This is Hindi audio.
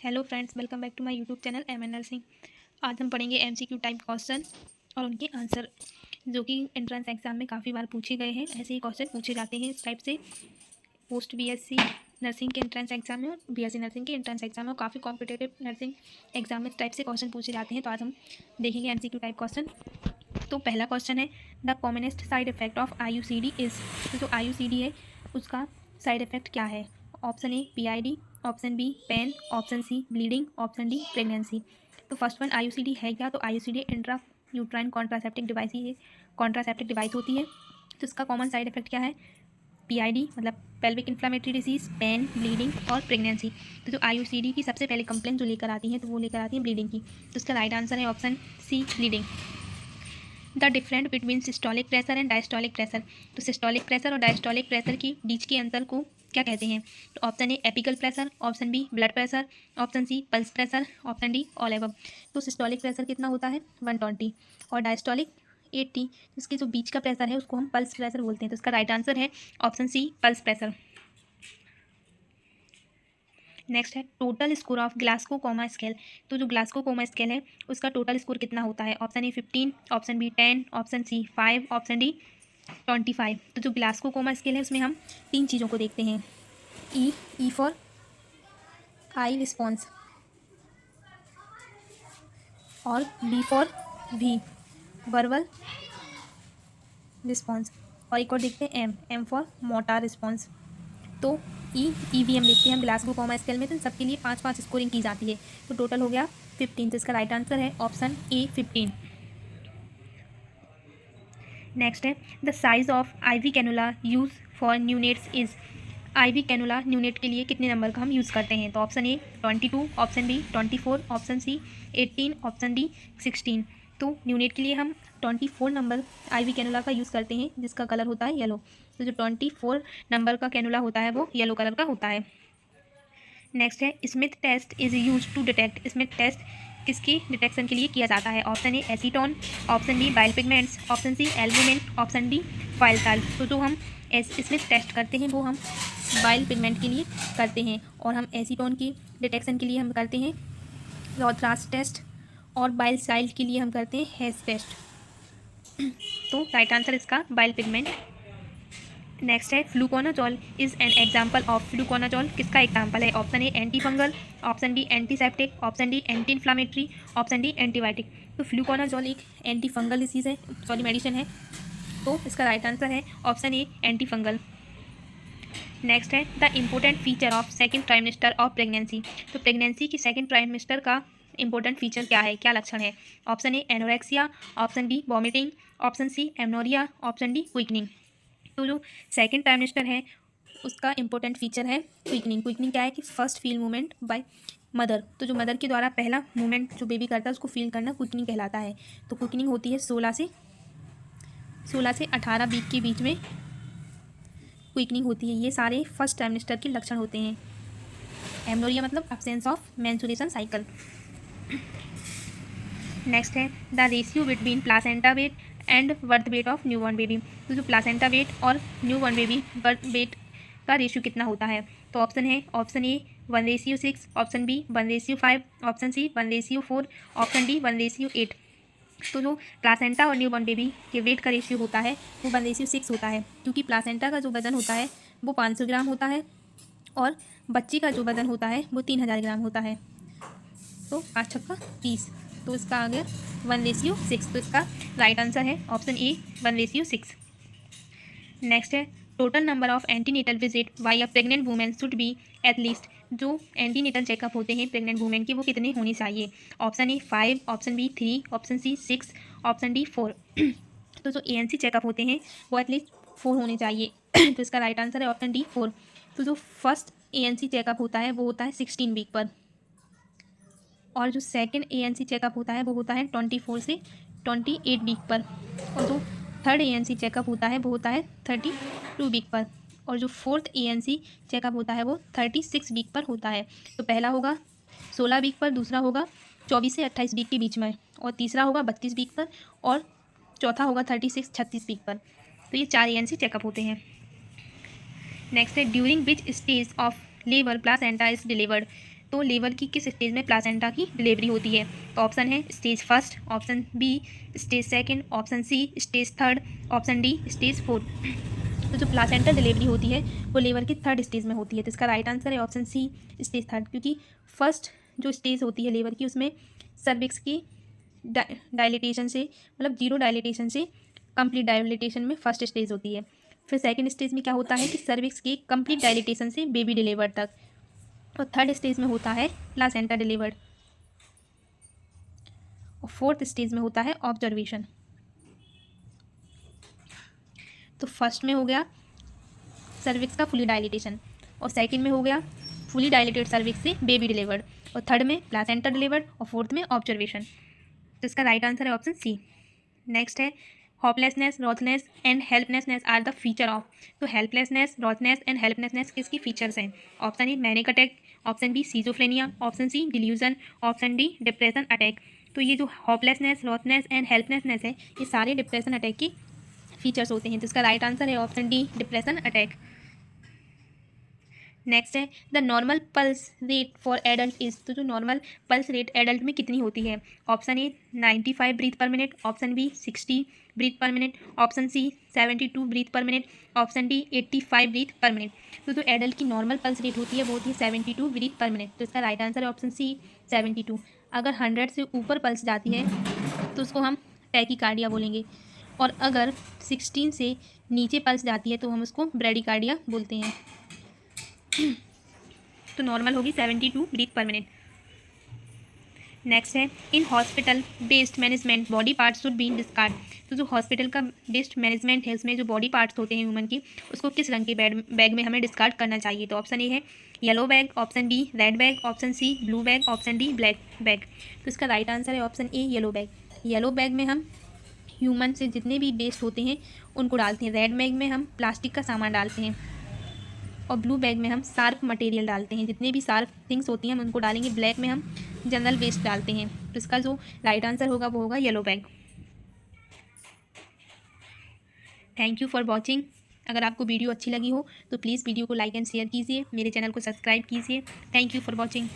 Hello friends, welcome back to my YouTube channel M nursing. आज हम पढ़ेंगे एमसीक्यू टाइप क्वेश्चन और उनके आंसर, जो कि एंट्रेंस एग्जाम में काफ़ी बार पूछे गए हैं। ऐसे ही क्वेश्चन पूछे जाते हैं इस टाइप से पोस्ट बीएससी नर्सिंग के एंट्रेंस एग्जाम में और बीएससी नर्सिंग के एंट्रेंस एग्जाम में, और काफ़ी कॉम्पिटेटिव नर्सिंग एग्जाम में इस टाइप से क्वेश्चन पूछे जाते हैं। तो आज हम देखेंगे एमसीक्यू टाइप क्वेश्चन। तो पहला क्वेश्चन है, the commonest side effect of IUCD is. तो जो आईयूसीडी है उसका साइड इफेक्ट क्या है? Option A PID, option B pain, option C bleeding, option D pregnancy. तो फर्स्ट वन आईयूसीडी है क्या? तो IUCD intra uterine contraceptive device ही कॉन्ट्रासेप्टिव डिवाइस होती है। तो इसका कॉमन साइड इफेक्ट क्या है? पीआईडी मतलब pelvic inflammatory disease, pain, bleeding और प्रेगनेंसी। तो जो आईयूसीडी की सबसे पहले कंप्लेंट जो लेकर आती है तो वो लेकर आती है ब्लीडिंग की। तो इसका राइट आंसर है option C bleeding. The different between systolic pressure and diastolic pressure. तो सिस्टोलिक प्रेशर और डायस्टोलिक प्रेशर की बीच के अंतर को क्या कहते हैं? तो option A apical pressure, option B blood pressure, option C pulse pressure, option D all above. तो सिस्टोलिक प्रेशर कितना होता है? 120 और डायस्टोलिक 80। इसके जो बीच का प्रेशर है उसको हम पल्स प्रेशर बोलते हैं। तो इसका राइट आंसर है option C pulse pressure. Next है total score of Glasgow coma scale. तो जो ग्लास्को कोमा स्केल है उसका टोटल स्कोर कितना होता है? Option A 15, option B 10, option C 5, option D 25। तो जो ग्लास्को कोमा स्केल है उसमें हम तीन चीज़ों को देखते हैं। ई फॉर आई रिस्पॉन्स, और B for V verbal response, और एक और देखते हैं एम फॉर मोटार रिस्पॉन्स। तो ईवीएम देखते हैं हम ग्लासगो कोमा स्केल में। तो सबके लिए 5-5 स्कोरिंग की जाती है। तो टोटल हो गया 15। तो इसका राइट आंसर है ऑप्शन ए 15। नेक्स्ट है the size of IV cannula use for neonates is. IV cannula neonate के लिए कितने नंबर का हम यूज़ करते हैं? तो option A 22, option B 24, option C 18, option D 16। तो न्यूनेट के लिए हम 24 नंबर आईवी कैनुला का यूज़ करते हैं, जिसका कलर होता है येलो। तो जो 24 नंबर का कैनुला होता है वो येलो कलर का होता है। नेक्स्ट है Smith test is use to detect. Smith test किसकी डिटेक्शन के लिए किया जाता है? Option A acetone, option B bile pigments, option C albumin, option D फाइलटाल। तो जो हम स्मिथ टेस्ट करते हैं वो हम बाइल पिगमेंट के लिए करते हैं, और हम एसीटोन की डिटेक्शन के लिए हम करते हैं रॉथरास टेस्ट, और बाइल साइल्ड के लिए हम करते हैं हेस टेस्ट। तो राइट आंसर इसका बाइल पिगमेंट। नेक्स्ट है fluconazole is an example of. Fluconazole किसका एग्जाम्पल है? Option A antifungal, option B antiseptic, option D anti inflammatory, option D antibiotic. तो फ्लूकोनाजोल एक एंटी फंगल डिसीज़ है, मेडिसिन है। तो इसका राइट आंसर है option A antifungal. Next है the important feature of second trimester of pregnancy. तो प्रेगनेंसी की सेकेंड ट्राइमेस्टर का इंपॉर्टेंट फीचर क्या है, क्या लक्षण है? Option A anorexia, option B vomiting, option C amenorrhoea, option D quickening. तो जो सेकेंड ट्राइमेस्टर है उसका इंपॉर्टेंट फीचर है क्विकनिंग। क्विकनिंग क्या है कि first feel movement by mother. तो जो मदर के द्वारा पहला मूवमेंट जो बेबी करता है उसको फील करना क्विकनिंग कहलाता है। तो क्विकनिंग होती है 16 से 18 वीक के बीच में क्विकनिंग होती है। ये सारे फर्स्ट ट्राइमेस्टर के लक्षण होते हैं। एमनोरिया मतलब absence of menstruation cycle. Next है the ratio between placenta weight and birth weight of newborn baby. तो जो प्लासेंटा वेट और न्यूबॉर्न बेबी बर्थ वेट का रेशियो कितना होता है? तो ऑप्शन है option A 1:6, option B 1:5, option C 1:4, option D 1:8। तो जो प्लासेंटा और न्यूबॉर्न बेबी के वेट का रेशियो होता है वो 1:6 होता है, क्योंकि प्लासेंटा का जो वज़न होता है वो 500 ग्राम होता है और बच्ची का जो वज़न होता है वो 3000 ग्राम होता है। तो 5 छक्का 30। तो इसका आ गया 1:6। तो इसका राइट आंसर है ऑप्शन ए 1:6। नेक्स्ट है total number of antenatal visit by a pregnant women should be at least. जो एंटीनेटल चेकअप होते हैं प्रेग्नेंट वुमेन के वो कितने होने चाहिए? Option A 5, option B 3, option C 6, option D 4। तो जो एएनसी चेकअप होते हैं वो एटलीस्ट 4 होने चाहिए। तो इसका राइट आंसर है ऑप्शन डी 4। तो जो फर्स्ट एएनसी चेकअप होता है वो होता है 16 वीक पर, और जो सेकंड एएनसी चेकअप होता है वो होता है 24 से 28 वीक पर, और जो थर्ड एएनसी चेकअप होता है वो होता है 32 वीक पर, और जो फोर्थ एएनसी चेकअप होता है वो 36 वीक पर होता है। तो पहला होगा 16 वीक पर, दूसरा होगा 24 से 28 वीक के बीच में, और तीसरा होगा 32 वीक पर, और चौथा होगा 36 वीक पर। तो ये 4 एएनसी चेकअप होते हैं। नेक्स्ट है during which stage of labour placenta is delivered. तो लीवर की किस स्टेज में प्लासेंटा की डिलीवरी होती है? तो ऑप्शन है stage first, option B stage second, option C stage third, option D stage fourth. तो जो प्लासेंटा डिलीवरी होती है वो लीवर की थर्ड स्टेज में होती है। तो इसका राइट आंसर है ऑप्शन सी स्टेज थर्ड, क्योंकि फर्स्ट जो स्टेज होती है लीवर की उसमें सर्विक्स की डायलिटेशन से, मतलब जीरो डायलिटेशन से कंप्लीट डायलिटेशन में फर्स्ट स्टेज होती है। फिर सेकंड स्टेज में क्या होता है कि सर्विक्स की कंप्लीट डायलिटेशन से बेबी डिलीवर तक, और थर्ड स्टेज में होता है प्लासेंटा डिलीवर्ड, और फोर्थ स्टेज में होता है ऑब्जर्वेशन। तो फर्स्ट में हो गया सर्विक्स का फुली डायलिटेशन, और सेकंड में हो गया फुली डायलिटेड सर्विक्स से बेबी डिलीवर्ड, और थर्ड में प्लासेंटा डिलीवर्ड, और फोर्थ में ऑब्जर्वेशन। तो इसका राइट आंसर है ऑप्शन सी। नेक्स्ट है होपलेसनेस, रॉथनेस and helplessness are the feature of. तो हेल्पलेसनेस, रॉथनेस एंड हेल्पलेसनेस किसकी फीचर्स हैं? Option A manic attack, option B schizophrenia, option C delusion, option D depression attack. तो ये जो होपलेसनेस, रॉथनेस एंड हेल्पलेसनेस है ये सारे डिप्रेशन अटैक की फीचर्स होते हैं। तो इसका राइट आंसर है option D depression attack. Next है the normal pulse rate for adult is. तो जो नॉर्मल पल्स रेट एडल्ट में कितनी होती है? Option A 95 breath per minute, option B 60 breath per minute, option C 72 breath per minute, option D 85 breath per minute. तो जो एडल्ट की नॉर्मल पल्स रेट होती है वो होती है 72 ब्रीथ पर मिनट। तो इसका राइट आंसर है ऑप्शन सी 72। अगर 100 से ऊपर पल्स जाती है तो उसको हम टैकीकार्डिया बोलेंगे, और अगर 16 से नीचे पल्स जाती है तो हम उसको ब्रेडिकार्डिया बोलते हैं। तो नॉर्मल होगी 72 ब्रीथ पर मिनट। नेक्स्ट है in hospital based management body parts should be discard. तो जो हॉस्पिटल का बेस्ड मैनेजमेंट है उसमें जो बॉडी पार्ट्स होते हैं ह्यूमन की, उसको किस रंग के बैग में हमें डिस्कार्ड करना चाहिए? तो ऑप्शन ए है yellow bag, option B red bag, option C blue bag, option D black bag. तो इसका राइट आंसर है option A yellow bag. Yellow bag में हम ह्यूमन से जितने भी वेस्ट होते हैं उनको डालते हैं, रेड बैग में हम प्लास्टिक का सामान डालते हैं, और ब्लू बैग में हम शार्प मटेरियल डालते हैं, जितने भी शार्प थिंग्स होती हैं हम उनको डालेंगे। ब्लैक में हम जनरल वेस्ट डालते हैं। तो इसका जो राइट आंसर होगा वो होगा yellow bag. Thank you for watching. अगर आपको वीडियो अच्छी लगी हो तो प्लीज़ वीडियो को लाइक एंड शेयर कीजिए, मेरे चैनल को सब्सक्राइब कीजिए। Thank you for watching.